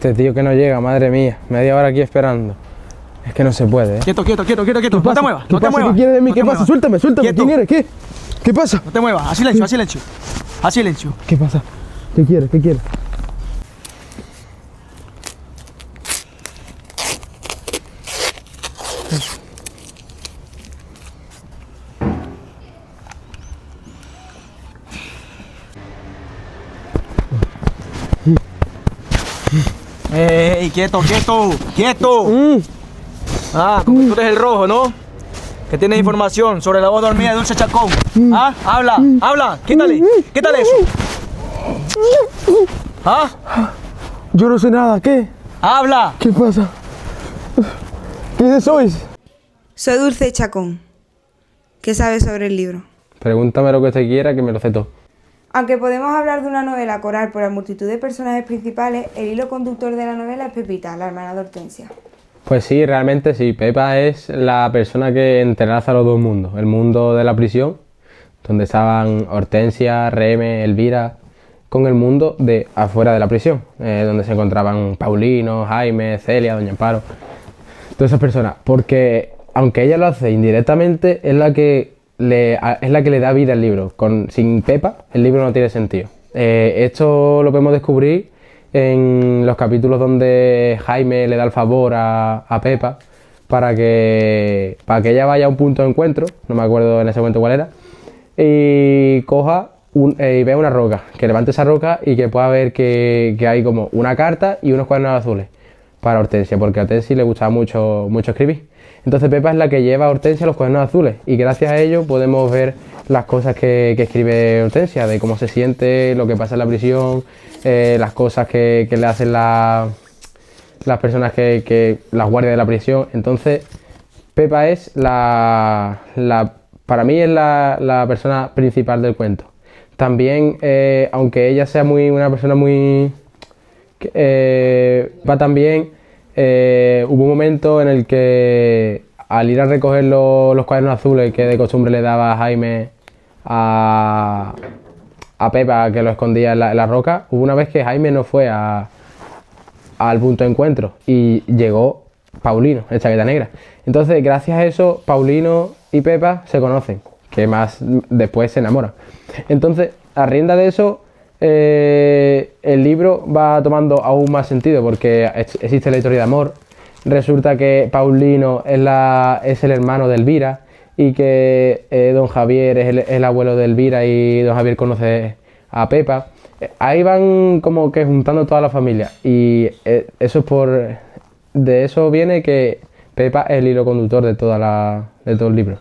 Este tío que no llega, madre mía. Media hora aquí esperando. Es que no se puede, ¿eh? Quieto. No te muevas, ¿Qué pasa? ¿Qué quieres de mí? ¿Qué pasa? Suéltame. Quieto. ¿Quién eres? ¿Qué pasa? No te muevas, a silencio. ¿Qué pasa? ¿Qué quieres? ¡Ey, quieto! Como tú eres el rojo, ¿no? Que tienes información sobre la voz dormida de Dulce Chacón. ¿Ah? Habla, quítale eso. ¿Ah? Yo no sé nada, ¿qué? Habla. ¿Qué pasa? ¿Quiénes sois? Soy Dulce Chacón. ¿Qué sabes sobre el libro? Pregúntame lo que usted quiera, que me lo sé todo. Aunque podemos hablar de una novela coral por la multitud de personajes principales, el hilo conductor de la novela es Pepita, la hermana de Hortensia. Pues sí, realmente sí. Pepa es la persona que entrelaza los dos mundos. El mundo de la prisión, donde estaban Hortensia, Reme, Elvira, con el mundo de afuera de la prisión, donde se encontraban Paulino, Jaime, Celia, Doña Amparo, todas esas personas. Porque aunque ella lo hace indirectamente, es la que le da vida al libro. Sin Pepa, el libro no tiene sentido. Esto lo podemos descubrir en los capítulos donde Jaime le da el favor a Pepa para que ella vaya a un punto de encuentro, no me acuerdo en ese momento cuál era, y coja y vea una roca, que levante esa roca y que pueda ver que hay como una carta y unos cuadernos azules para Hortensia, porque a Hortensia le gustaba mucho escribir. Entonces Pepa es la que lleva a Hortensia los cuadernos azules y gracias a ello podemos ver las cosas que escribe Hortensia, de cómo se siente, lo que pasa en la prisión, las cosas que le hacen las personas las guardias de la prisión. Entonces Pepa es para mí es la persona principal del cuento. También, aunque ella sea una persona muy... va también... hubo un momento en el que al ir a recoger los cuadernos azules que de costumbre le daba Jaime a Pepa, que lo escondía en la roca, hubo una vez que Jaime no fue al punto de encuentro y llegó Paulino, el chaqueta negra. Entonces, gracias a eso, Paulino y Pepa se conocen, que más después se enamoran. Entonces, a rienda de eso, el libro va tomando aún más sentido porque existe la historia de amor. Resulta que Paulino es el hermano de Elvira y que don Javier es el abuelo de Elvira y don Javier conoce a Pepa. Ahí van como que juntando toda la familia y eso de eso viene que Pepa es el hilo conductor de todo el libro.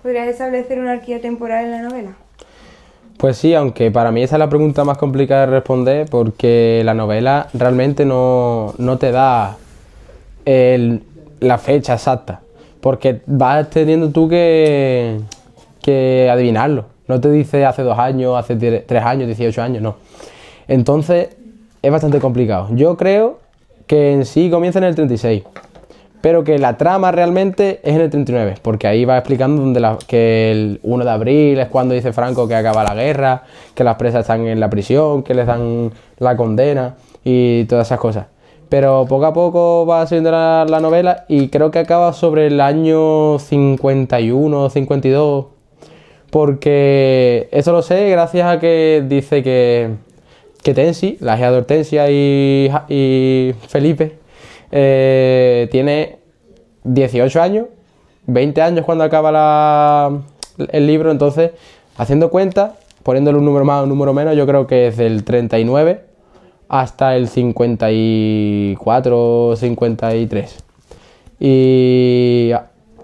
¿Podrías establecer una arquía temporal en la novela? Pues sí, aunque para mí esa es la pregunta más complicada de responder porque la novela realmente no te da la fecha exacta, porque vas teniendo tú que adivinarlo. No te dice hace 2 años, hace 3 años, 18 años, no. Entonces es bastante complicado. Yo creo que en sí comienza en el 36. Pero que la trama realmente es en el 39, porque ahí va explicando que el 1 de abril es cuando dice Franco que acaba la guerra, que las presas están en la prisión, que les dan la condena y todas esas cosas. Pero poco a poco va subiendo la novela y creo que acaba sobre el año 51 o 52, porque eso lo sé gracias a que dice que Tensi, la hija de Hortensia y Felipe, tiene 18 años, 20 años cuando acaba el libro. Entonces, haciendo cuenta, poniéndole un número más o un número menos, yo creo que es del 39 hasta el 54 o 53. Y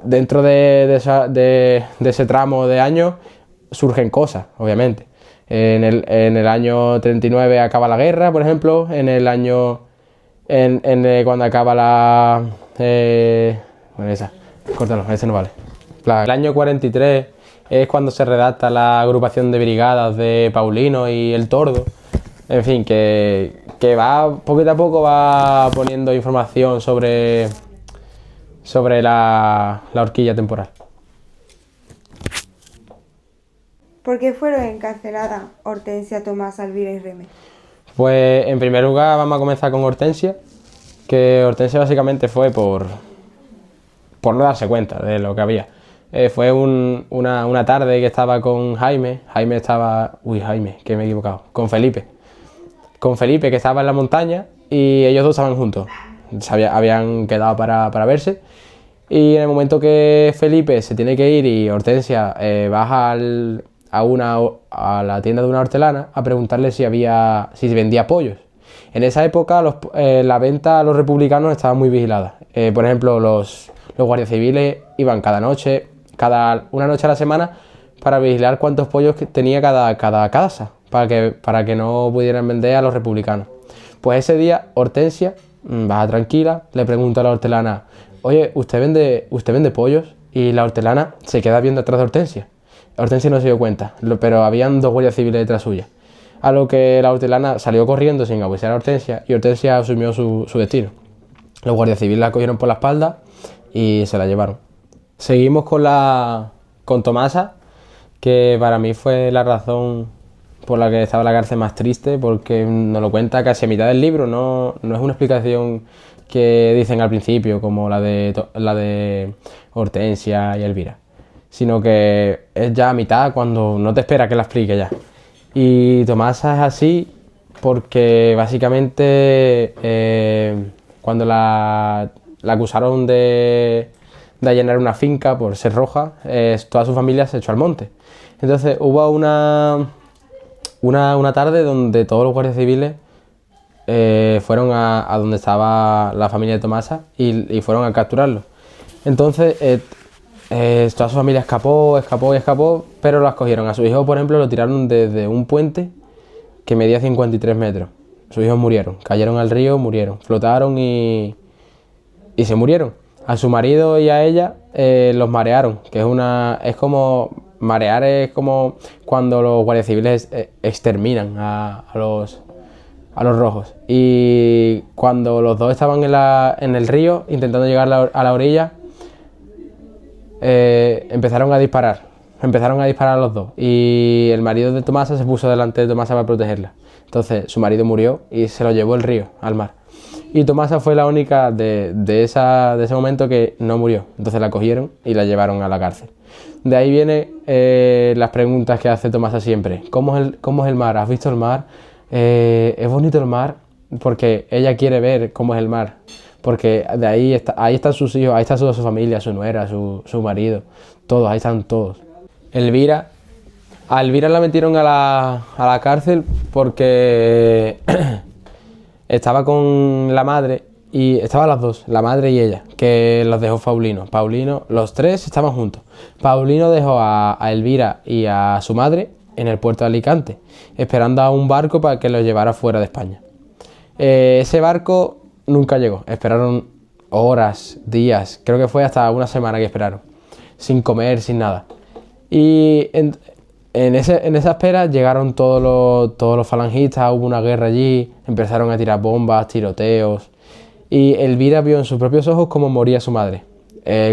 dentro de ese tramo de años surgen cosas, obviamente. En el año 39 acaba la guerra, por ejemplo. En el año... cuando acaba bueno, esa, córtalo, ese no vale. El año 43 es cuando se redacta la agrupación de brigadas de Paulino y el Tordo. En fin, que va poquito a poco va poniendo información sobre la horquilla temporal. ¿Por qué fueron encarceladas Hortensia, Tomás, Elvira y Reme? Pues en primer lugar vamos a comenzar con Hortensia, que Hortensia básicamente fue por no darse cuenta de lo que había. Fue una tarde que estaba con Jaime, Jaime, que me he equivocado, con Felipe, que estaba en la montaña y ellos dos estaban juntos, habían quedado para verse. Y en el momento que Felipe se tiene que ir y Hortensia baja a la tienda de una hortelana a preguntarle si vendía pollos. En esa época la venta a los republicanos estaba muy vigilada. Por ejemplo, los guardias civiles iban cada una noche a la semana para vigilar cuántos pollos tenía cada casa, para que no pudieran vender a los republicanos. Pues ese día Hortensia baja tranquila, le pregunta a la hortelana: oye, ¿usted vende pollos? Y la hortelana se queda viendo atrás de Hortensia. Hortensia no se dio cuenta, pero habían dos guardias civiles detrás suya. A lo que la hortelana salió corriendo sin avisar a Hortensia y Hortensia asumió su destino. Los guardias civiles la cogieron por la espalda y se la llevaron. Seguimos con Tomasa, que para mí fue la razón por la que estaba en la cárcel más triste, porque nos lo cuenta casi a mitad del libro, no es una explicación que dicen al principio, como la de Hortensia y Elvira, sino que es ya a mitad, cuando no te espera que la explique ya. Y Tomasa es así porque básicamente cuando la acusaron de allanar una finca por ser roja, toda su familia se echó al monte. Entonces hubo una tarde donde todos los guardias civiles fueron a donde estaba la familia de Tomasa y fueron a capturarlo. Entonces toda su familia escapó, pero las cogieron. A su hijo, por ejemplo, lo tiraron desde un puente que medía 53 metros. Sus hijos murieron, cayeron al río, murieron, flotaron y se murieron. A su marido y a ella los marearon, que es como... Marear es como cuando los guardias civiles exterminan a los rojos. Y cuando los dos estaban en el río intentando llegar a la orilla, empezaron a disparar a los dos. Y el marido de Tomasa se puso delante de Tomasa para protegerla. Entonces su marido murió y se lo llevó el río al mar. Y Tomasa fue la única de ese momento que no murió. Entonces la cogieron y la llevaron a la cárcel. De ahí vienen las preguntas que hace Tomasa siempre. ¿Cómo es el mar? ¿Has visto el mar? ¿Es bonito el mar? Porque ella quiere ver cómo es el mar. Porque de ahí están sus hijos, ahí está toda su familia, su nuera, su marido. Todos, ahí están todos. A Elvira la metieron a la cárcel porque estaba con la madre. Y estaban las dos, la madre y ella, que los dejó Paulino, los tres estaban juntos. Paulino dejó a Elvira y a su madre en el puerto de Alicante, esperando a un barco para que los llevara fuera de España. Ese barco nunca llegó, esperaron horas, días, creo que fue hasta una semana que esperaron, sin comer, sin nada. Y en esa espera llegaron todos los falangistas, hubo una guerra allí, empezaron a tirar bombas, tiroteos. Y Elvira vio en sus propios ojos cómo moría su madre.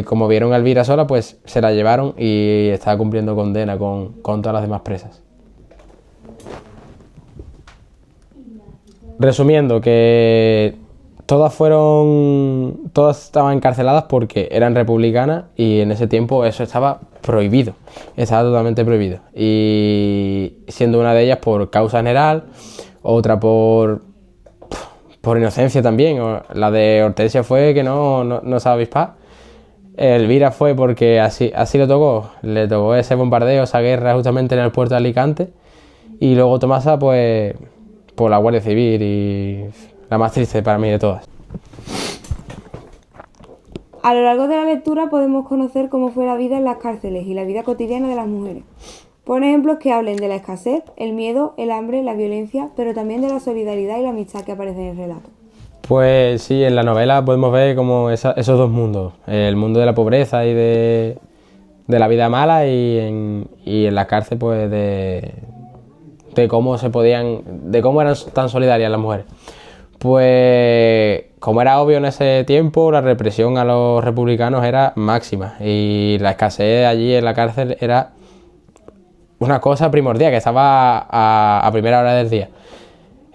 Como vieron a Elvira sola, pues se la llevaron y estaba cumpliendo condena con todas las demás presas. Resumiendo, que todas estaban encarceladas porque eran republicanas y en ese tiempo eso estaba prohibido, estaba totalmente prohibido. Y siendo una de ellas por causa general, otra por inocencia también. La de Hortensia fue que no sabe avispar. Elvira fue porque así le tocó ese bombardeo, esa guerra justamente en el puerto de Alicante. Y luego Tomasa pues por la Guardia Civil, y la más triste para mí de todas. A lo largo de la lectura podemos conocer cómo fue la vida en las cárceles y la vida cotidiana de las mujeres. Pon ejemplos que hablen de la escasez, el miedo, el hambre, la violencia, pero también de la solidaridad y la amistad que aparecen en el relato. Pues sí, en la novela podemos ver como esos dos mundos, el mundo de la pobreza y de la vida mala, y en la cárcel pues de cómo de cómo eran tan solidarias las mujeres. Pues como era obvio en ese tiempo, la represión a los republicanos era máxima y la escasez allí en la cárcel era una cosa primordial, que estaba a primera hora del día.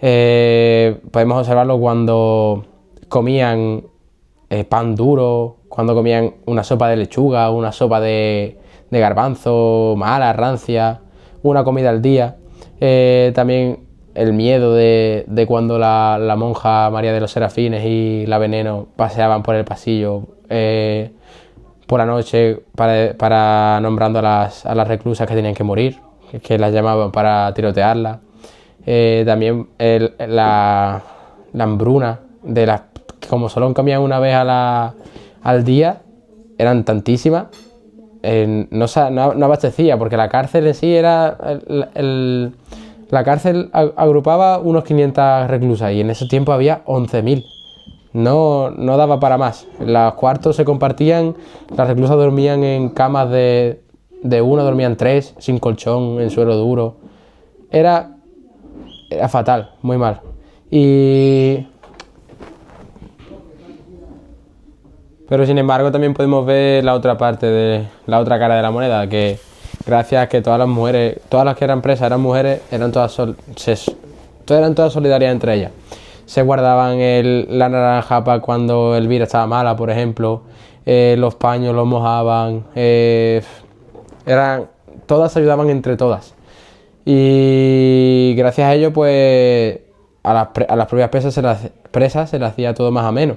Podemos observarlo cuando comían pan duro, cuando comían una sopa de lechuga, una sopa de garbanzo, mala, rancia, una comida al día. También el miedo de cuando la monja María de los Serafines y la Veneno paseaban por el pasillo por la noche para nombrando a las reclusas que tenían que morir, que las llamaban para tirotearlas. También la hambruna de las, como solo comían una vez al día, eran tantísimas, no abastecía, porque la cárcel en sí era la cárcel agrupaba unos 500 reclusas y en ese tiempo había 11.000. No daba para más. Los cuartos se compartían, las reclusas dormían en camas de uno, dormían tres, sin colchón, en suelo duro. Era fatal, muy mal. Pero sin embargo también podemos ver la otra parte de la otra cara de la moneda, que gracias a que todas las mujeres, todas las que eran presas eran mujeres, eran todas solidarias entre ellas. Se guardaban la naranja para cuando Elvira estaba mala, por ejemplo, los paños los mojaban, todas se ayudaban entre todas. Y gracias a ello, pues a las propias presas se les hacía todo más ameno,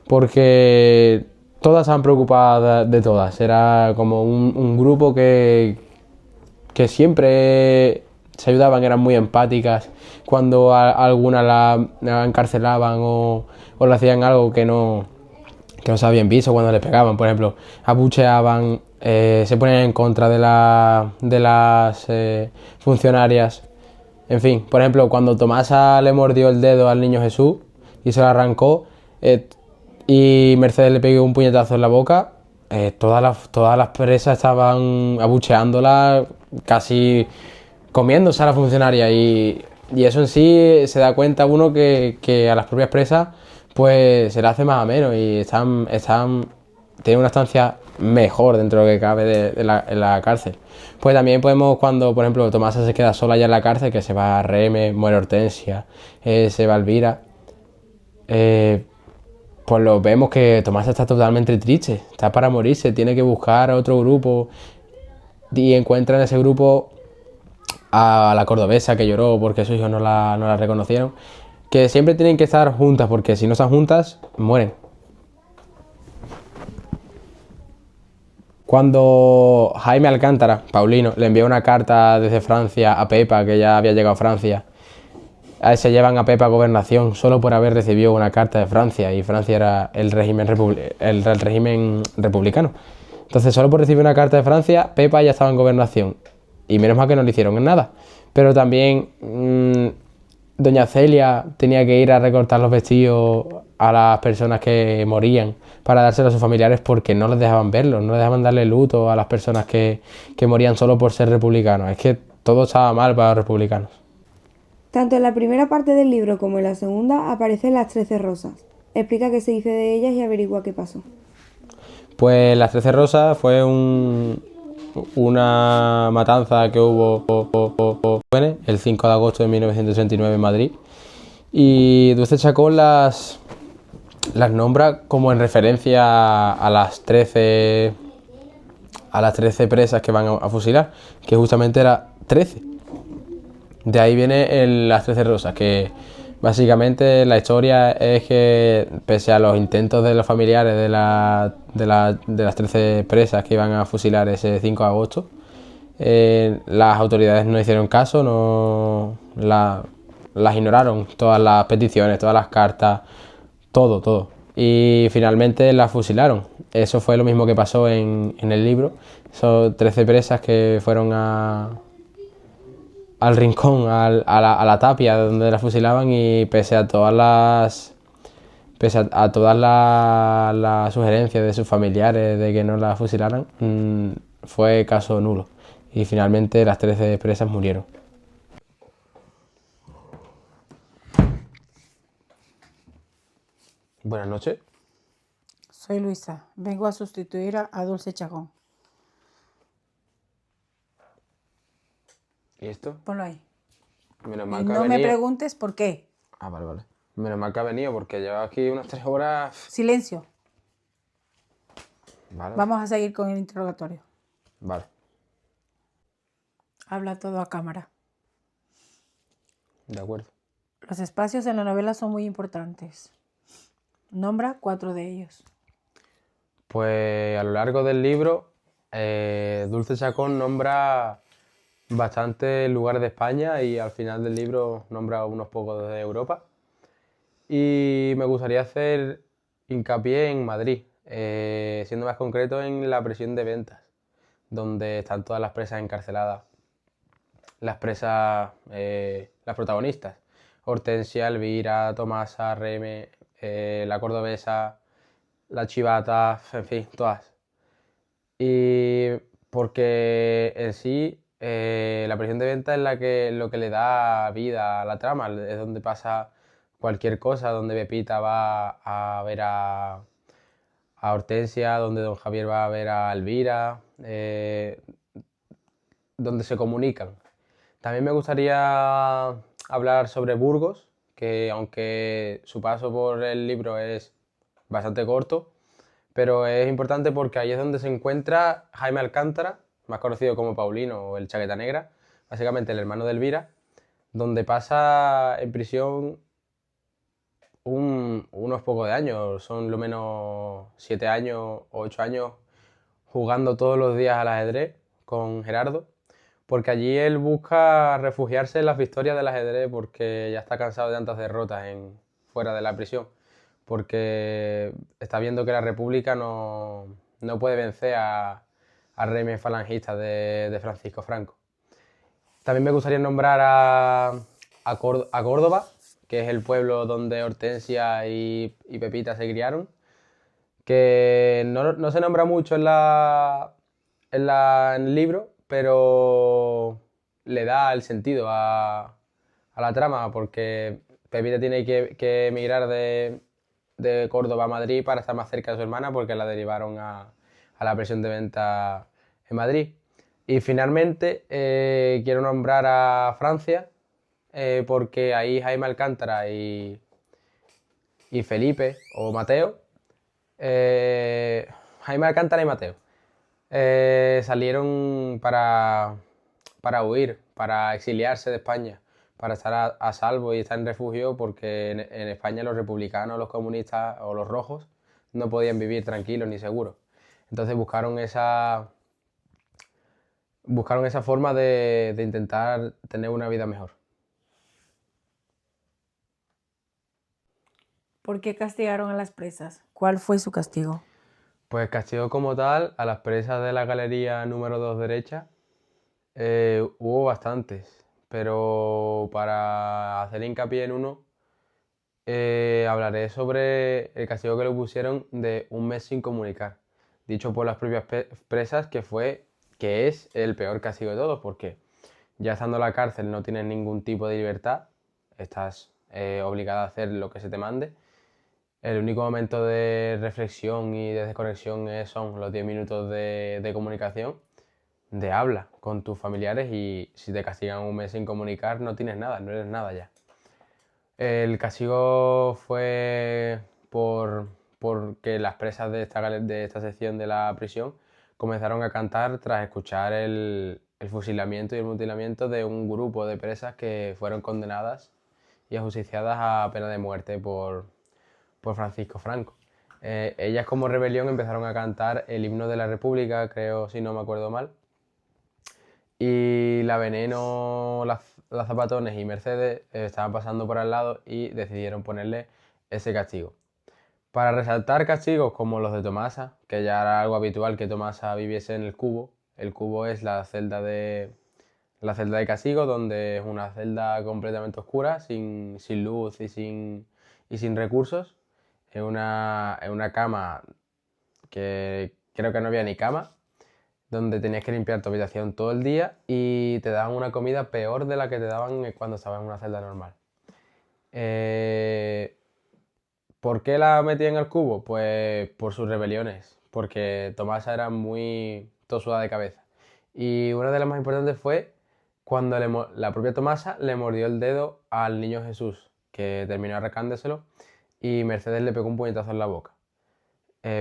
porque todas estaban preocupadas de todas. Era como un grupo que siempre se ayudaban, eran muy empáticas. Cuando alguna la encarcelaban o le hacían algo que no se habían visto, cuando le pegaban, por ejemplo, abucheaban, se ponían en contra de las funcionarias. En fin, por ejemplo, cuando Tomasa le mordió el dedo al niño Jesús y se lo arrancó, y Mercedes le pegó un puñetazo en la boca, todas las presas estaban abucheándola, casi comiéndose a la funcionaria, y eso en sí se da cuenta uno que a las propias presas pues se le hace más ameno y tienen una estancia mejor dentro de lo que cabe en la cárcel. Pues también podemos, cuando por ejemplo Tomasa se queda sola ya en la cárcel, que se va a Reme, muere Hortensia, se va Elvira, pues lo vemos que Tomasa está totalmente triste, está para morirse, tiene que buscar a otro grupo y encuentra en ese grupo a la cordobesa que lloró porque sus hijos no la reconocieron, que siempre tienen que estar juntas, porque si no están juntas, mueren. Cuando Jaime Alcántara, Paulino, le envió una carta desde Francia a Pepa, que ya había llegado a Francia, se llevan a Pepa a gobernación solo por haber recibido una carta de Francia, y Francia era el régimen republicano. Entonces, solo por recibir una carta de Francia, Pepa ya estaba en gobernación. Y menos mal que no le hicieron nada. Pero también doña Celia tenía que ir a recortar los vestidos a las personas que morían para dárselos a sus familiares, porque no les dejaban verlos, no les dejaban darle luto a las personas que morían solo por ser republicanos. Es que todo estaba mal para los republicanos. Tanto en la primera parte del libro como en la segunda aparecen las 13 rosas. Explica qué se dice de ellas y averigua qué pasó. Pues las 13 rosas fue una matanza que hubo el 5 de agosto de 1969 en Madrid, y Dulce Chacón las nombra como en referencia a las 13 presas que van a fusilar, que justamente era 13. De ahí viene las 13 rosas, que básicamente la historia es que, pese a los intentos de los familiares de las 13 presas que iban a fusilar ese 5 de agosto, las autoridades no hicieron caso, las ignoraron, todas las peticiones, todas las cartas, todo. Y finalmente las fusilaron. Eso fue lo mismo que pasó en el libro. Son 13 presas que fueron al rincón, a la tapia donde la fusilaban, y pese a todas las sugerencias de sus familiares de que no la fusilaran, fue caso nulo, y finalmente las 13 presas murieron. Buenas noches. Soy Luisa, vengo a sustituir a Dulce Chacón. ¿Y esto? Ponlo ahí. Menos mal Y que ha no me venido. preguntes por qué. Ah, vale, vale. Menos mal que ha venido porque lleva aquí unas 3 horas. Silencio. Vale, Vamos a seguir con el interrogatorio. vale. Habla todo a cámara. De acuerdo. Los espacios en la novela son muy importantes. Nombra 4 de ellos. Pues a lo largo del libro, Dulce Chacón nombra bastantes lugares de España y al final del libro nombra unos pocos de Europa. Y me gustaría hacer hincapié en Madrid, siendo más concreto en la prisión de Ventas, donde están todas las presas encarceladas. Las presas, las protagonistas, Hortensia, Elvira, Tomasa, Reme, la cordobesa, la chivata, en fin, todas. Y porque en sí la prisión de venta es lo que le da vida a la trama, es donde pasa cualquier cosa, donde Pepita va a ver a Hortensia, donde Don Javier va a ver a Elvira, donde se comunican. También me gustaría hablar sobre Burgos, que aunque su paso por el libro es bastante corto, pero es importante porque ahí es donde se encuentra Jaime Alcántara, más conocido como Paulino o el Chaqueta Negra, básicamente el hermano de Elvira, donde pasa en prisión unos pocos de años, son lo menos 7 años o 8 años jugando todos los días al ajedrez con Gerardo, porque allí él busca refugiarse en las victorias del ajedrez porque ya está cansado de tantas derrotas fuera de la prisión, porque está viendo que la República no puede vencer al régimen falangista de Francisco Franco. También me gustaría nombrar a Córdoba, que es el pueblo donde Hortensia y Pepita se criaron, que no se nombra mucho en el libro, pero le da el sentido a la trama, porque Pepita tiene que emigrar de Córdoba a Madrid para estar más cerca de su hermana, porque la derivaron a la prisión de venta en Madrid. Y finalmente quiero nombrar a Francia, porque ahí Jaime Alcántara y Felipe o Mateo, Jaime Alcántara y Mateo, salieron para huir, para exiliarse de España, para estar a salvo y estar en refugio, porque en España los republicanos, los comunistas o los rojos no podían vivir tranquilos ni seguros. Entonces buscaron esa forma de intentar tener una vida mejor. ¿Por qué castigaron a las presas? ¿Cuál fue su castigo? Pues castigo como tal, a las presas de la galería número 2 derecha, hubo bastantes, pero para hacer hincapié en uno, hablaré sobre el castigo que le pusieron de 1 mes sin comunicar, dicho por las propias presas que es el peor castigo de todos, porque ya estando en la cárcel no tienes ningún tipo de libertad, estás obligada a hacer lo que se te mande. El único momento de reflexión y de desconexión son los 10 minutos de comunicación, de habla con tus familiares, y si te castigan 1 mes sin comunicar no tienes nada, no eres nada ya. El castigo fue porque las presas de esta sección de la prisión comenzaron a cantar tras escuchar el fusilamiento y el mutilamiento de un grupo de presas que fueron condenadas y ajusticiadas a pena de muerte por Francisco Franco. Ellas como rebelión empezaron a cantar el himno de la República, creo, si no me acuerdo mal, y la Veneno, las Zapatones y Mercedes estaban pasando por al lado y decidieron ponerle ese castigo. Para resaltar castigos como los de Tomasa, que ya era algo habitual que Tomasa viviese en el cubo. El cubo es la celda de castigo, donde es una celda completamente oscura, sin luz y sin recursos. En una cama que creo que no había ni cama, donde tenías que limpiar tu habitación todo el día y te daban una comida peor de la que te daban cuando estabas en una celda normal. ¿Por qué la metían en el cubo? Pues por sus rebeliones, porque Tomasa era muy tosuda de cabeza. Y una de las más importantes fue cuando la propia Tomasa le mordió el dedo al niño Jesús, que terminó arrancándoselo, y Mercedes le pegó un puñetazo en la boca.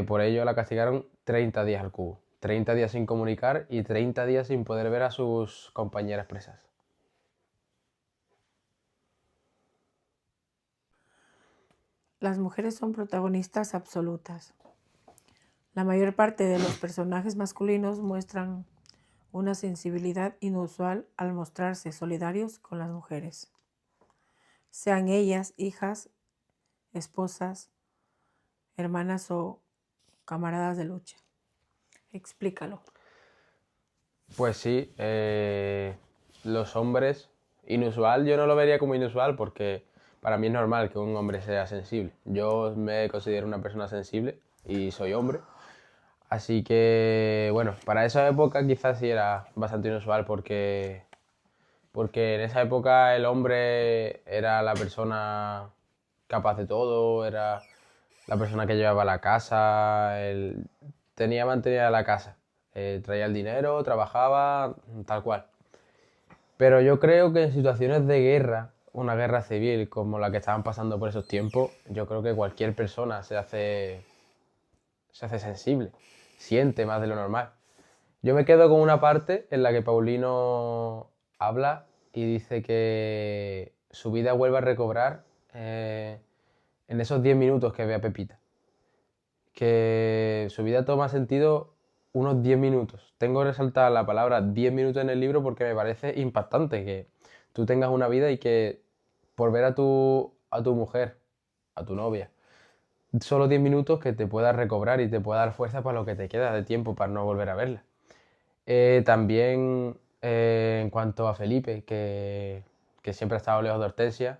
Por ello la castigaron 30 días al cubo. 30 días sin comunicar y 30 días sin poder ver a sus compañeras presas. Las mujeres son protagonistas absolutas. La mayor parte de los personajes masculinos muestran una sensibilidad inusual al mostrarse solidarios con las mujeres, sean ellas hijas, esposas, hermanas o camaradas de lucha. Explícalo. Pues sí, los hombres, inusual, yo no lo vería como inusual porque para mí es normal que un hombre sea sensible. Yo me considero una persona sensible y soy hombre. Así que, bueno, para esa época quizás sí era bastante inusual porque en esa época el hombre era la persona capaz de todo, era la persona que llevaba la casa, mantenía la casa, traía el dinero, trabajaba, tal cual. Pero yo creo que en situaciones de guerra, una guerra civil como la que estaban pasando por esos tiempos, yo creo que cualquier persona se hace sensible, siente más de lo normal. Yo me quedo con una parte en la que Paulino habla y dice que su vida vuelve a recobrar en esos 10 minutos que ve a Pepita. Que su vida toma sentido unos 10 minutos. Tengo que resaltar la palabra 10 minutos en el libro porque me parece impactante que tú tengas una vida y que por ver a tu mujer, a tu novia, solo 10 minutos que te pueda recobrar y te pueda dar fuerza para lo que te queda de tiempo para no volver a verla. También en cuanto a Felipe, que siempre ha estado lejos de Hortensia,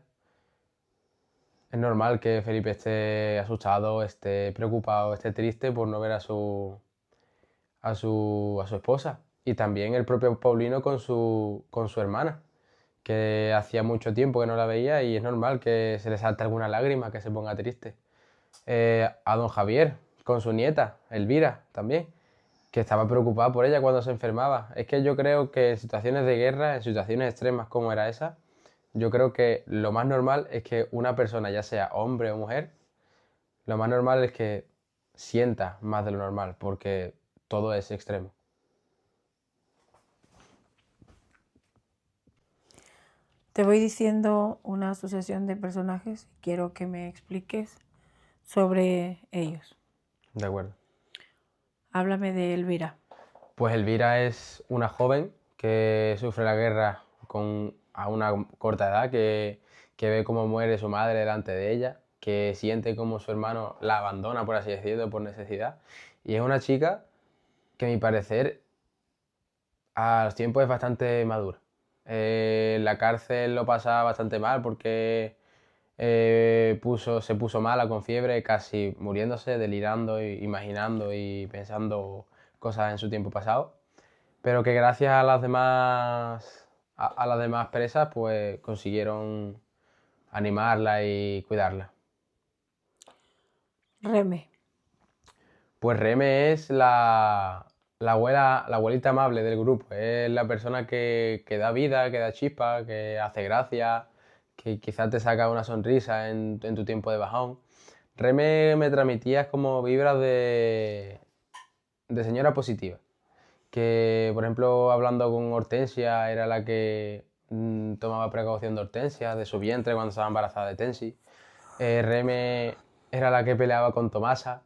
es normal que Felipe esté asustado, esté preocupado, esté triste por no ver a su esposa. Y también el propio Paulino con su hermana, que hacía mucho tiempo que no la veía y es normal que se le salte alguna lágrima, que se ponga triste. A don Javier, con su nieta, Elvira, también, que estaba preocupada por ella cuando se enfermaba. Es que yo creo que en situaciones de guerra, en situaciones extremas como era esa, yo creo que lo más normal es que una persona, ya sea hombre o mujer, lo más normal es que sienta más de lo normal, porque todo es extremo. Te voy diciendo una asociación de personajes y quiero que me expliques sobre ellos. De acuerdo. Háblame de Elvira. Pues Elvira es una joven que sufre la guerra a una corta edad, que ve cómo muere su madre delante de ella, que siente como su hermano la abandona, por así decirlo, por necesidad. Y es una chica que, a mi parecer, a los tiempos es bastante madura. En la cárcel lo pasa bastante mal porque se puso mala con fiebre, casi muriéndose, delirando, imaginando y pensando cosas en su tiempo pasado. Pero que gracias a a las demás presas, pues consiguieron animarla y cuidarla. Reme. Pues Reme es la abuelita amable del grupo. Es la persona que da vida, que da chispa, que hace gracia, que quizás te saca una sonrisa en tu tiempo de bajón. Reme me transmitía como vibras de señora positiva. Que, por ejemplo, hablando con Hortensia, era la que tomaba precaución de Hortensia, de su vientre cuando estaba embarazada de Tensi. Reme era la que peleaba con Tomasa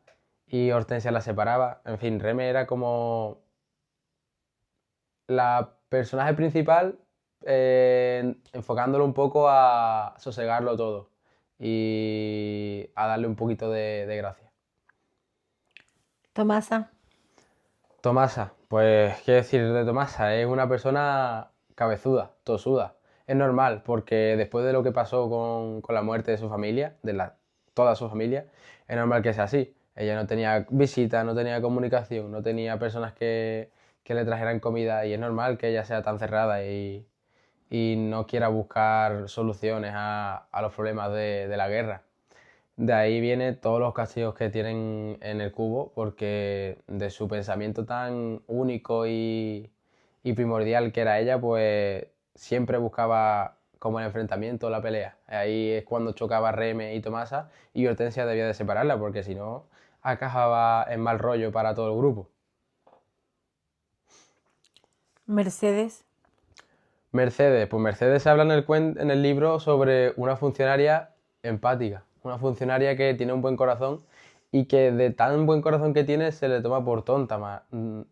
y Hortensia la separaba. En fin, Reme era como la personaje principal, enfocándolo un poco a sosegarlo todo y a darle un poquito de gracia. Tomasa. Tomasa, pues qué decir de Tomasa, es una persona cabezuda, tosuda. Es normal, porque después de lo que pasó con la muerte de su familia, toda su familia, es normal que sea así. Ella no tenía visitas, no tenía comunicación, no tenía personas que le trajeran comida y es normal que ella sea tan cerrada y no quiera buscar soluciones a los problemas de la guerra. De ahí vienen todos los castigos que tienen en el cubo, porque de su pensamiento tan único y primordial que era ella, pues siempre buscaba como el enfrentamiento, la pelea. Ahí es cuando chocaba Reme y Tomasa y Hortensia debía de separarla porque si no acababa en mal rollo para todo el grupo. Mercedes. Mercedes, pues Mercedes habla en el libro sobre una funcionaria empática, una funcionaria que tiene un buen corazón y que de tan buen corazón que tiene se le toma por tonta.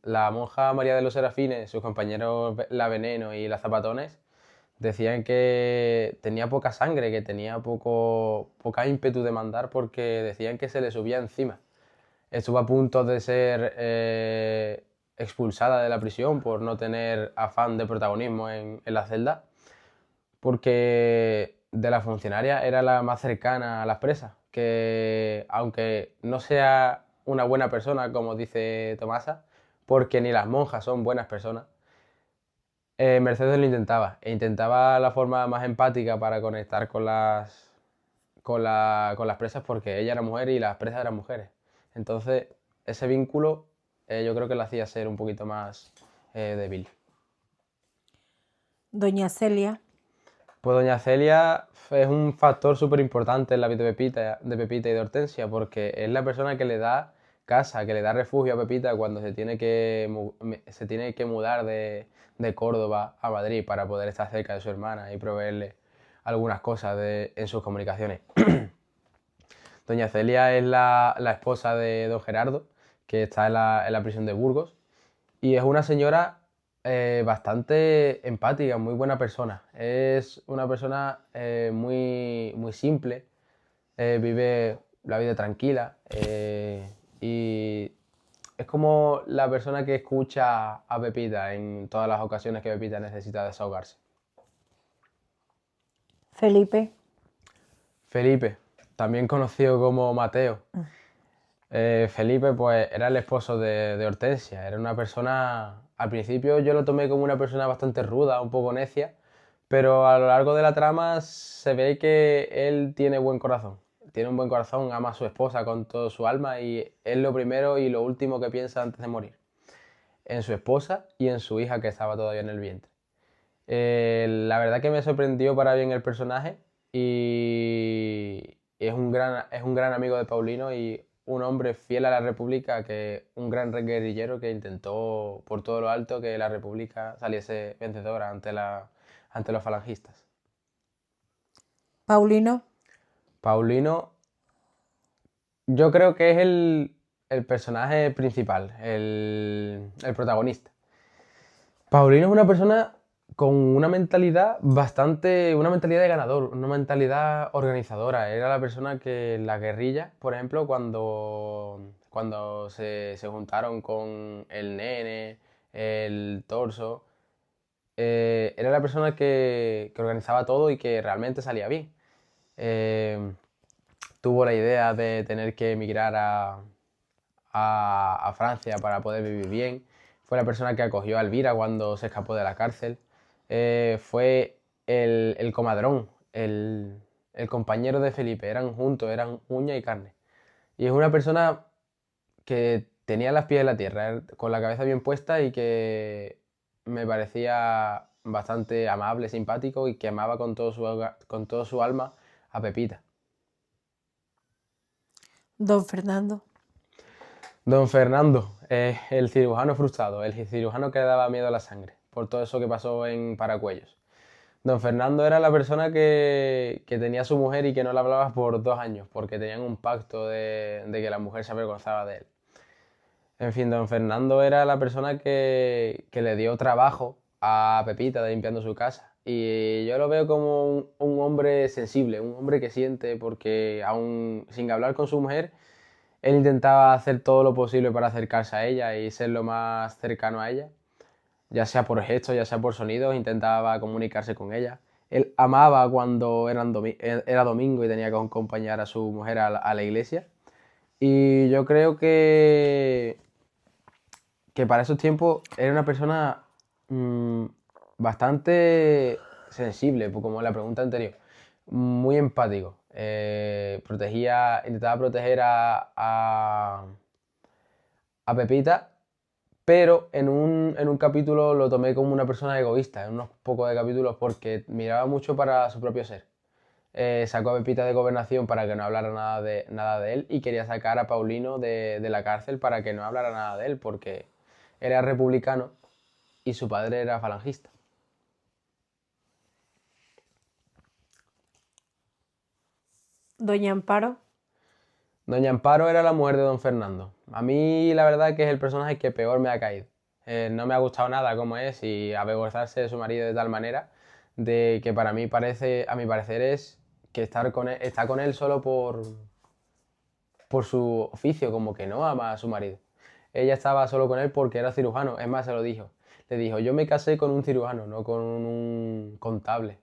La monja María de los Serafines, sus compañeros La Veneno y la Zapatones decían que tenía poca sangre, que tenía poca ímpetu de mandar porque decían que se le subía encima. Estuvo a punto de ser expulsada de la prisión por no tener afán de protagonismo en la celda, porque de la funcionaria era la más cercana a las presas, que aunque no sea una buena persona, como dice Tomasa, porque ni las monjas son buenas personas, Mercedes lo intentaba, e intentaba la forma más empática para conectar con las presas porque ella era mujer y las presas eran mujeres. Entonces, ese vínculo yo creo que lo hacía ser un poquito más débil. Doña Celia. Pues doña Celia es un factor súper importante en la vida de Pepita y de Hortensia porque es la persona que le da casa, que le da refugio a Pepita cuando se tiene que mudar de Córdoba a Madrid para poder estar cerca de su hermana y proveerle algunas cosas en sus comunicaciones. Doña Celia es la esposa de don Gerardo, que está en la prisión de Burgos, y es una señora bastante empática, muy buena persona. Es una persona muy simple, vive la vida tranquila y es como la persona que escucha a Pepita en todas las ocasiones que Pepita necesita desahogarse. Felipe. Felipe, también conocido como Mateo. Felipe pues era el esposo de Hortensia, era una persona, al principio yo lo tomé como una persona bastante ruda, un poco necia, pero a lo largo de la trama se ve que él tiene buen corazón, tiene un buen corazón, ama a su esposa con todo su alma y es lo primero y lo último que piensa antes de morir, en su esposa y en su hija que estaba todavía en el vientre. La verdad que me sorprendió para bien el personaje y es es un gran amigo de Paulino y un hombre fiel a la República, un gran guerrillero que intentó por todo lo alto que la República saliese vencedora ante los falangistas. Paulino. Paulino, yo creo que es el personaje principal, el protagonista. Paulino es una persona con una mentalidad de ganador, una mentalidad organizadora. Era la persona que en la guerrilla, por ejemplo, cuando se juntaron con el Nene, el Torso, era la persona que organizaba todo y que realmente salía bien. Eh, Tuvo la idea de tener que emigrar a Francia para poder vivir bien. Fue la persona que acogió a Elvira cuando se escapó de la cárcel. Fue el comadrón, el compañero de Felipe. Eran juntos, eran uña y carne. Y es una persona que tenía las pies en la tierra, con la cabeza bien puesta y que me parecía bastante amable, simpático y que amaba con todo su alma a Pepita. Don Fernando. Don Fernando, el cirujano frustrado, el cirujano que le daba miedo a la sangre, por todo eso que pasó en Paracuellos. Don Fernando era la persona que tenía a su mujer y que no le hablaba por 2 años, porque tenían un pacto de que la mujer se avergonzaba de él. En fin, don Fernando era la persona que le dio trabajo a Pepita de limpiando su casa. Y yo lo veo como un hombre sensible, un hombre que siente, porque aún sin hablar con su mujer, él intentaba hacer todo lo posible para acercarse a ella y ser lo más cercano a ella, ya sea por gestos, ya sea por sonidos, intentaba comunicarse con ella. Él amaba cuando era domingo y tenía que acompañar a su mujer a la iglesia. Y yo creo que para esos tiempos era una persona mm, bastante sensible, pues como en la pregunta anterior, muy empático. Intentaba proteger a Pepita, pero en un capítulo lo tomé como una persona egoísta, en unos pocos de capítulos, porque miraba mucho para su propio ser. Sacó a Pepita de gobernación para que no hablara nada de él y quería sacar a Paulino de la cárcel para que no hablara nada de él, porque él era republicano y su padre era falangista. Doña Amparo. Doña Amparo era la mujer de don Fernando. A mí la verdad que es el personaje que peor me ha caído. No me ha gustado nada como es y avergonzarse de su marido de tal manera de que para mí parece, a mi parecer es que está con él solo por su oficio, como que no ama a su marido. Ella estaba solo con él porque era cirujano, es más, se lo dijo. Le dijo, yo me casé con un cirujano, no con un contable.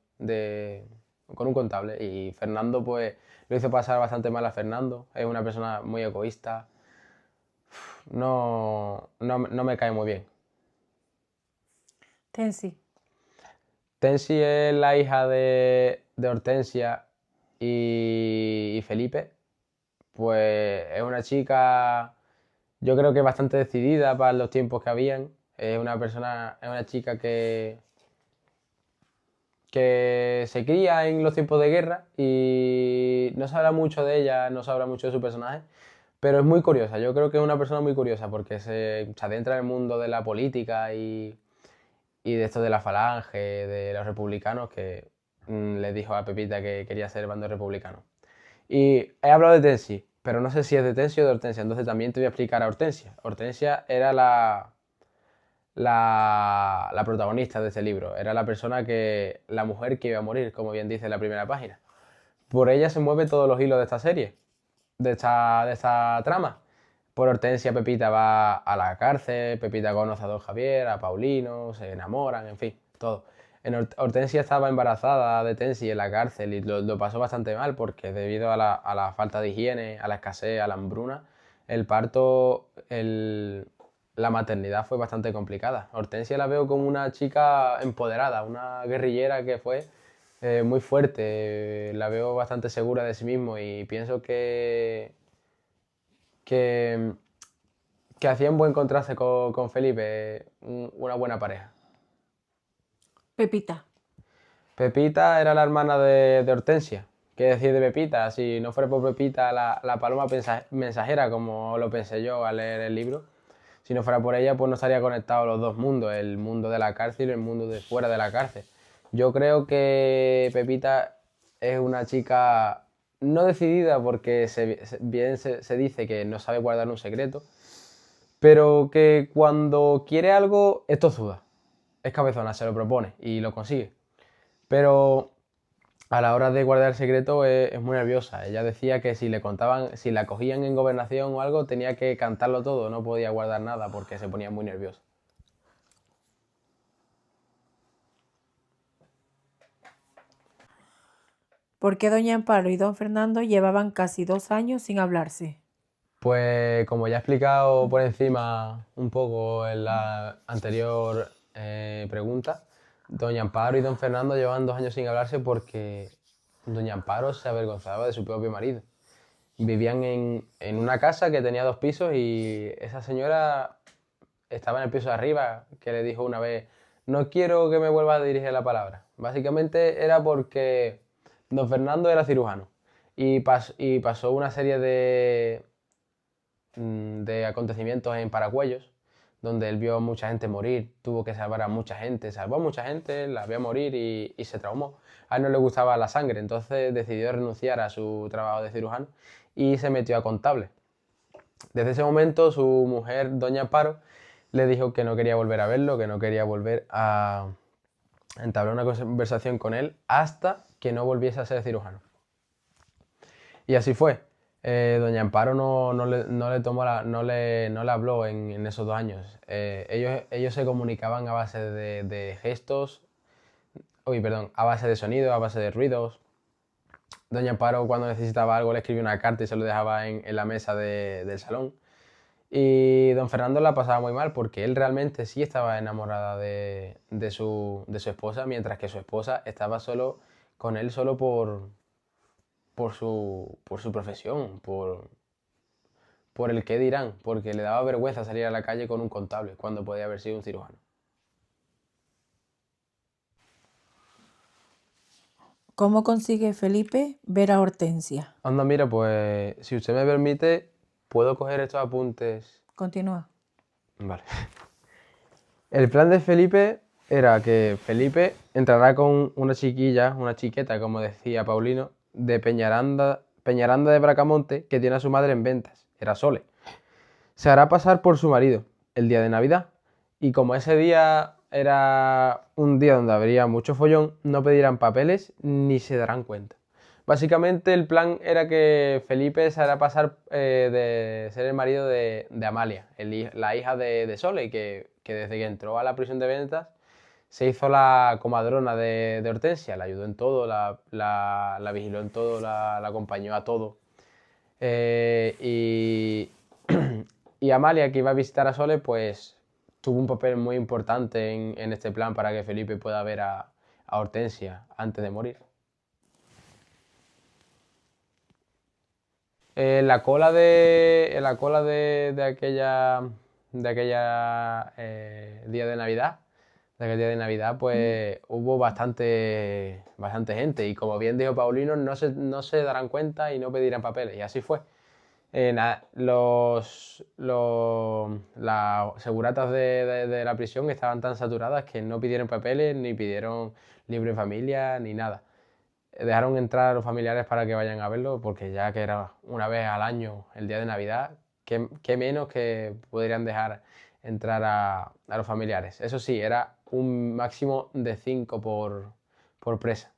Con un contable. Y Fernando, pues, lo hizo pasar bastante mal a Fernando. Es una persona muy egoísta. No me cae muy bien. Tensi. Tensi es la hija de Hortensia y Felipe. Pues es una chica, yo creo que bastante decidida para los tiempos que habían. Es una chica que se cría en los tiempos de guerra y no se habla mucho de ella, no se habla mucho de su personaje, pero es muy curiosa. Yo creo que es una persona muy curiosa porque se adentra en el mundo de la política y de esto de la falange, de los republicanos, que le dijo a Pepita que quería ser bando republicano. Y he hablado de Tensi, pero no sé si es de Tensi o de Hortensia, entonces también te voy a explicar a Hortensia. Hortensia era la protagonista de este libro, era la mujer que iba a morir, como bien dice en la primera página. Por ella se mueven todos los hilos de esta serie, de esta trama. Por Hortensia, Pepita va a la cárcel, Pepita conoce a don Javier, a Paulino, se enamoran, en fin, todo. Hortensia estaba embarazada de Tensi en la cárcel y lo pasó bastante mal porque debido a la falta de higiene, a la escasez, a la hambruna, el parto, la maternidad fue bastante complicada. Hortensia la veo como una chica empoderada, una guerrillera que fue muy fuerte, la veo bastante segura de sí mismo y pienso que, que hacía un buen contraste con Felipe, una buena pareja. Pepita. Pepita era la hermana de Hortensia. ¿Qué decir de Pepita? Si no fuera por Pepita, la paloma mensajera, como lo pensé yo al leer el libro, si no fuera por ella, pues no estaría conectado los dos mundos, el mundo de la cárcel y el mundo de fuera de la cárcel. Yo creo que Pepita es una chica no decidida porque bien se dice que no sabe guardar un secreto, pero que cuando quiere algo es tozuda, es cabezona, se lo propone y lo consigue. Pero a la hora de guardar el secreto es muy nerviosa. Ella decía que si le contaban, si la cogían en gobernación o algo, tenía que cantarlo todo, no podía guardar nada porque se ponía muy nerviosa. ¿Por qué doña Amparo y don Fernando llevaban casi 2 años sin hablarse? Pues como ya he explicado por encima un poco en la anterior pregunta, doña Amparo y don Fernando llevaban 2 años sin hablarse porque doña Amparo se avergonzaba de su propio marido. Vivían en una casa que tenía 2 pisos y esa señora estaba en el piso de arriba, que le dijo una vez, no quiero que me vuelva a dirigir la palabra. Básicamente era porque don Fernando era cirujano y pasó una serie de acontecimientos en Paracuellos, donde él vio a mucha gente morir, tuvo que salvar a mucha gente, salvó a mucha gente, la vio morir y se traumó. A él no le gustaba la sangre, entonces decidió renunciar a su trabajo de cirujano y se metió a contable. Desde ese momento su mujer, doña Amparo, le dijo que no quería volver a verlo, que no quería volver a entablar una conversación con él hasta que no volviese a ser cirujano. Y así fue. Doña Amparo no le tomó no le habló en esos 2 años. Ellos se comunicaban a base de gestos, perdón, a base de sonidos, a base de ruidos. Doña Amparo cuando necesitaba algo le escribía una carta y se lo dejaba en la mesa del salón. Y don Fernando la pasaba muy mal porque él realmente sí estaba enamorada de su esposa, mientras que su esposa estaba con él solo por su profesión, por el qué dirán, porque le daba vergüenza salir a la calle con un contable cuando podía haber sido un cirujano. ¿Cómo consigue Felipe ver a Hortensia? Anda, mira, pues si usted me permite, ¿puedo coger estos apuntes? Continúa. Vale. El plan de Felipe era que Felipe entrará con una chiquilla, una chiqueta, como decía Paulino, de Peñaranda de Bracamonte, que tiene a su madre en ventas, era Sole. Se hará pasar por su marido el día de Navidad, y como ese día era un día donde habría mucho follón, no pedirán papeles ni se darán cuenta. Básicamente el plan era que Felipe se hará pasar de ser el marido de Amalia, la hija de Sole, que desde que entró a la prisión de ventas se hizo la comadrona de Hortensia, la ayudó en todo, la vigiló en todo, la acompañó a todo. Y, y Amalia, que iba a visitar a Sole, pues tuvo un papel muy importante en este plan para que Felipe pueda ver a Hortensia antes de morir. En la cola de aquella día de Navidad, de aquel día de Navidad, pues hubo bastante gente. Y como bien dijo Paulino, no se darán cuenta y no pedirán papeles. Y así fue. Las seguratas de la prisión estaban tan saturadas que no pidieron papeles, ni pidieron libre familia, ni nada. Dejaron entrar a los familiares para que vayan a verlo, porque ya que era una vez al año el día de Navidad, qué menos que podrían dejar entrar a los familiares. Eso sí, era un máximo de 5 por presa.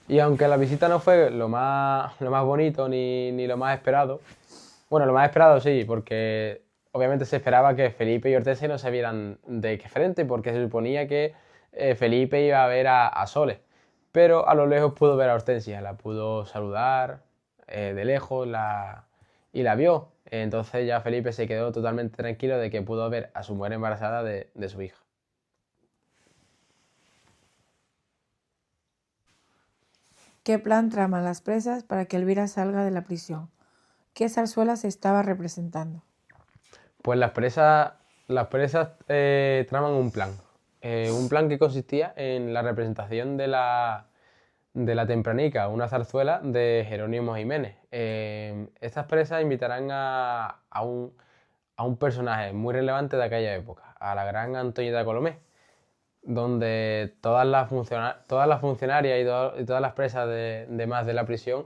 Y aunque la visita no fue lo más bonito ni lo más esperado, bueno, lo más esperado sí, porque obviamente se esperaba que Felipe y Hortensia no se vieran de frente, porque se suponía que Felipe iba a ver a Sole. Pero a lo lejos pudo ver a Hortensia, la pudo saludar de lejos y la vio. Entonces ya Felipe se quedó totalmente tranquilo de que pudo ver a su mujer embarazada de su hija. ¿Qué plan traman las presas para que Elvira salga de la prisión? ¿Qué zarzuela se estaba representando? Pues las presas traman un plan. Un plan que consistía en la representación de la Tempranica, una zarzuela de Jerónimo Jiménez. Estas presas invitarán a un personaje muy relevante de aquella época, a la gran Antoñita Colomé, donde todas las funcionarias y todas las presas de más de la prisión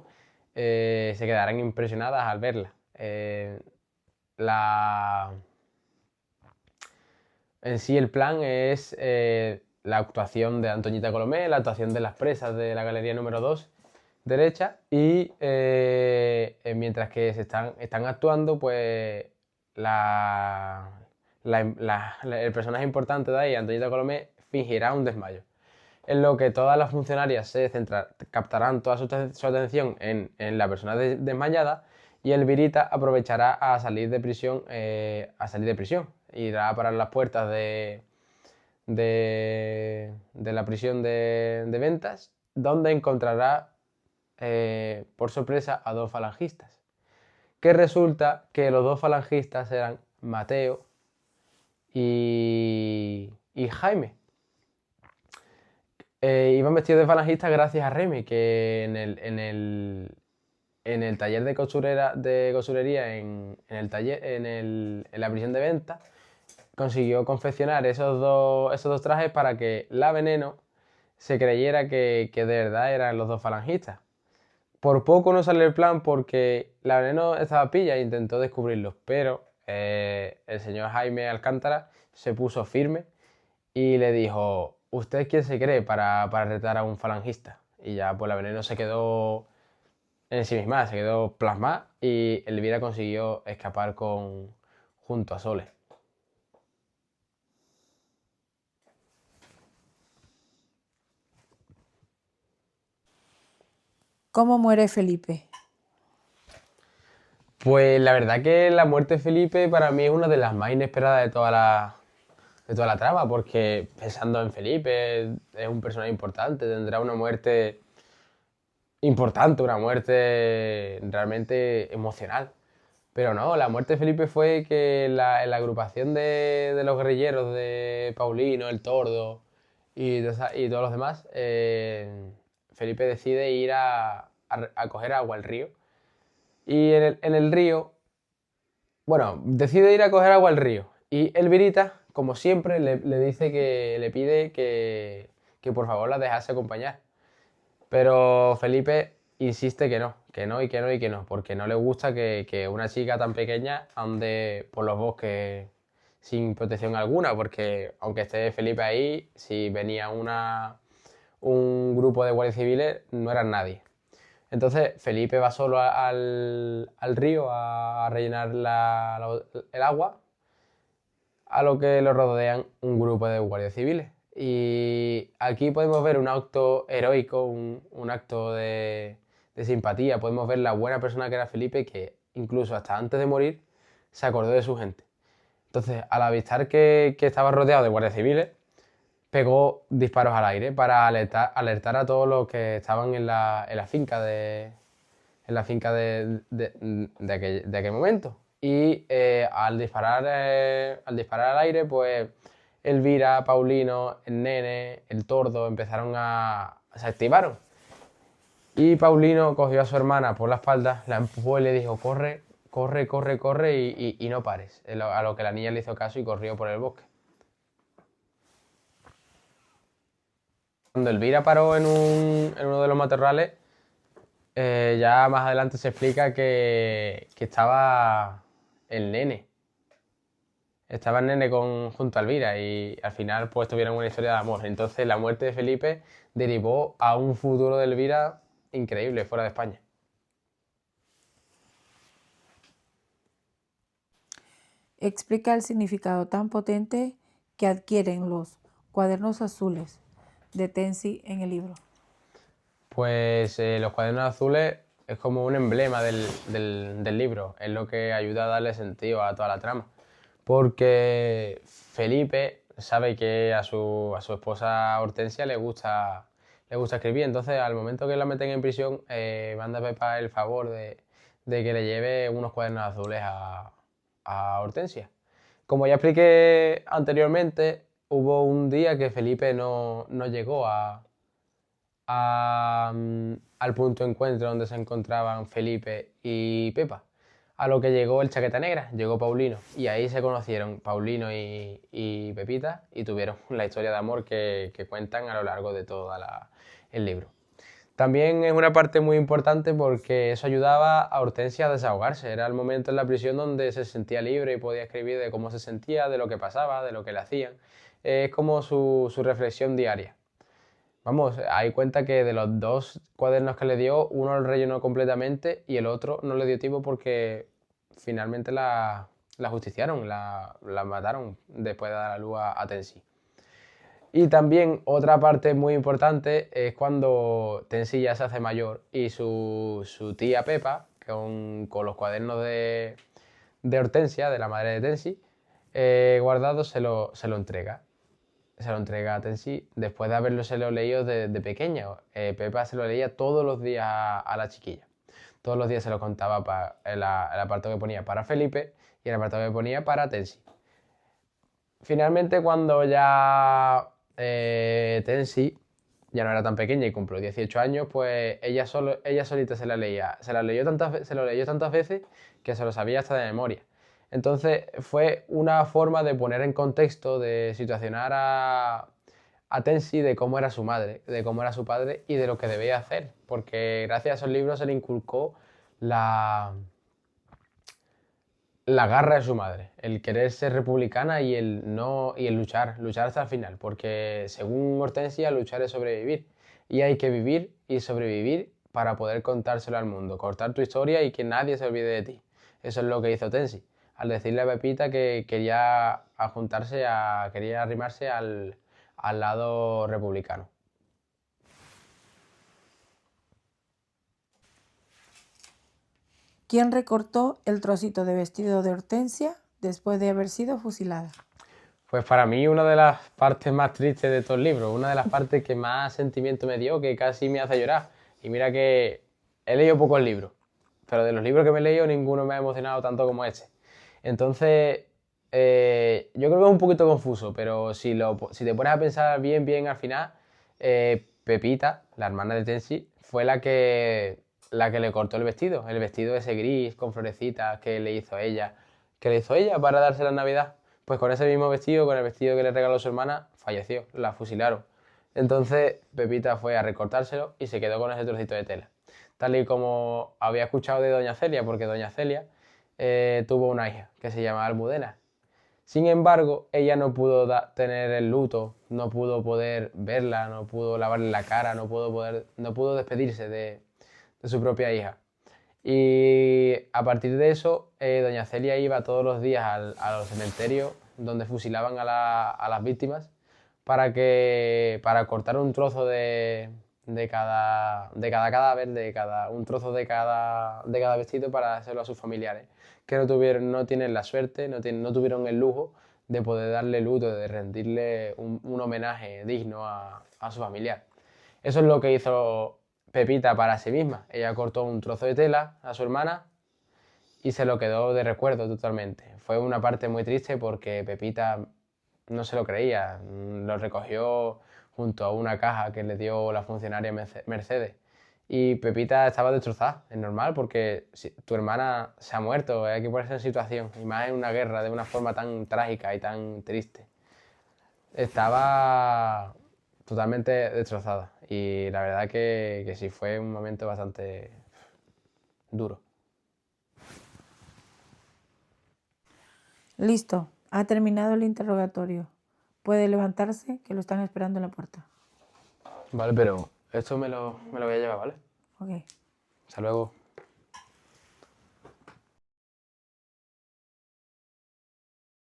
se quedarán impresionadas al verla. En sí el plan es la actuación de Antoñita Colomé, la actuación de las presas de la galería número 2 derecha, y mientras que están actuando, pues el personaje importante de ahí, Antoñita Colomé, fingirá un desmayo, en lo que todas las funcionarias captarán toda su atención en la persona desmayada, y Elvirita aprovechará a salir de prisión. Irá a parar las puertas de la prisión de ventas, donde encontrará por sorpresa a 2 falangistas. Que resulta que los 2 falangistas eran Mateo y Jaime. Iban vestidos de falangistas gracias a Remy, que en el taller de costurería, en la prisión de venta, consiguió confeccionar esos dos trajes para que la Veneno se creyera que de verdad eran los 2 falangistas. Por poco no sale el plan, porque la Veneno estaba pilla e intentó descubrirlos, pero el señor Jaime Alcántara se puso firme y le dijo: ¿usted quién se cree para retar a un falangista? Y ya pues la Veneno se quedó en sí misma, se quedó plasmada, y Elvira consiguió escapar junto a Sole. ¿Cómo muere Felipe? Pues la verdad que la muerte de Felipe para mí es una de las más inesperadas de toda la trama, porque pensando en Felipe, es un personaje importante, tendrá una muerte importante, una muerte realmente emocional. Pero no, la muerte de Felipe fue que en la agrupación de los guerrilleros de Paulino, el Tordo y todos los demás, Felipe decide ir a coger agua al río. Y en el río, bueno, decide ir a coger agua al río. Y Elvirita, como siempre, le dice que le pide que por favor la dejase acompañar. Pero Felipe insiste que no y que no y que no, porque no le gusta que una chica tan pequeña ande por los bosques sin protección alguna, porque aunque esté Felipe ahí, si venía un grupo de guardias civiles, no eran nadie. Entonces Felipe va solo al río a rellenar el agua, a lo que lo rodean un grupo de guardias civiles. Y aquí podemos ver un acto heroico, un acto de simpatía. Podemos ver la buena persona que era Felipe, que incluso hasta antes de morir se acordó de su gente. Entonces, al avistar que estaba rodeado de guardias civiles, pegó disparos al aire para alertar a todos los que estaban en la finca de aquel momento. Y al disparar al aire, pues Elvira, Paulino, el Nene, el Tordo se activaron. Y Paulino cogió a su hermana por la espalda, la empujó y le dijo: corre, corre, corre, corre y no pares. A lo que la niña le hizo caso y corrió por el bosque. Cuando Elvira paró en uno de los matorrales, ya más adelante se explica que estaba el Nene. Estaba el Nene junto a Elvira y al final pues tuvieron una historia de amor. Entonces la muerte de Felipe derivó a un futuro de Elvira increíble fuera de España. Explica el significado tan potente que adquieren los cuadernos azules de Tensi en el libro. Pues los cuadernos azules es como un emblema del libro, es lo que ayuda a darle sentido a toda la trama. Porque Felipe sabe que a su esposa Hortensia le gusta escribir, entonces al momento que la meten en prisión, manda a Pepa el favor de que le lleve unos cuadernos azules a Hortensia. Como ya expliqué anteriormente, hubo un día que Felipe no llegó al punto de encuentro donde se encontraban Felipe y Pepa. A lo que llegó el Chaqueta Negra, llegó Paulino, y ahí se conocieron Paulino y Pepita y tuvieron la historia de amor que cuentan a lo largo de todo el libro. También es una parte muy importante porque eso ayudaba a Hortensia a desahogarse. Era el momento en la prisión donde se sentía libre y podía escribir de cómo se sentía, de lo que pasaba, de lo que le hacían. Es como su reflexión diaria. Vamos, hay cuenta que de los 2 cuadernos que le dio, uno lo rellenó completamente y el otro no le dio tiempo porque finalmente la justiciaron, la mataron después de dar a luz a Tensi. Y también otra parte muy importante es cuando Tensi ya se hace mayor y su tía Pepa, con los cuadernos de Hortensia, de la madre de Tensi, guardados, se lo entrega. Se lo entrega a Tensi después de haberlo leído de pequeña. Pepa se lo leía todos los días a la chiquilla. Todos los días se lo contaba el apartado que ponía para Felipe y el apartado que ponía para Tensi. Finalmente, cuando ya Tensi ya no era tan pequeña y cumplió 18 años, pues ella solita se la leía. Se lo leyó tantas veces que se lo sabía hasta de memoria. Entonces fue una forma de poner en contexto, de situacionar a Tensi de cómo era su madre, de cómo era su padre y de lo que debía hacer, porque gracias a esos libros se le inculcó la garra de su madre, el querer ser republicana y el luchar hasta el final, porque según Hortensia, luchar es sobrevivir y hay que vivir y sobrevivir para poder contárselo al mundo, contar tu historia y que nadie se olvide de ti. Eso es lo que hizo Tensi, al decirle a Pepita que quería arrimarse al lado republicano. ¿Quién recortó el trocito de vestido de Hortensia después de haber sido fusilada? Pues para mí una de las partes más tristes de todo el libro, una de las partes que más sentimiento me dio, que casi me hace llorar, Y mira que he leído pocos libros, pero de los libros que me he leído ninguno me ha emocionado tanto como este. Entonces, yo creo que es un poquito confuso, pero si te pones a pensar bien al final, Pepita, la hermana de Tensi, fue la que le cortó el vestido ese gris con florecitas que le hizo ella, para dársela en Navidad. Pues con ese mismo vestido, con el vestido que le regaló su hermana, falleció, la fusilaron. Entonces Pepita fue a recortárselo y se quedó con ese trocito de tela. Tal y como había escuchado de Doña Celia, porque Doña Celia tuvo una hija que se llamaba Almudena. Sin embargo, ella no pudo tener el luto, no pudo poder verla, no pudo lavarle la cara, no pudo despedirse de su propia hija. Y a partir de eso, Doña Celia iba todos los días a los cementerios donde fusilaban a las víctimas para cortar un trozo de cada cadáver, un trozo de cada vestido para hacerlo a sus familiares, que no tienen la suerte, no tuvieron el lujo de poder darle luto, de rendirle un homenaje digno a su familiar. Eso es lo que hizo Pepita para sí misma. Ella cortó un trozo de tela a su hermana y se lo quedó de recuerdo totalmente. Fue una parte muy triste porque Pepita no se lo creía. Lo recogió junto a una caja que le dio la funcionaria Mercedes. Y Pepita estaba destrozada, es normal, porque si tu hermana se ha muerto, hay que ponerse en situación, y más en una guerra de una forma tan trágica y tan triste. Estaba totalmente destrozada y la verdad que sí fue un momento bastante duro. Listo, ha terminado el interrogatorio. Puede levantarse, que lo están esperando en la puerta. Vale, pero esto me lo voy a llevar, ¿vale? Ok. Hasta luego.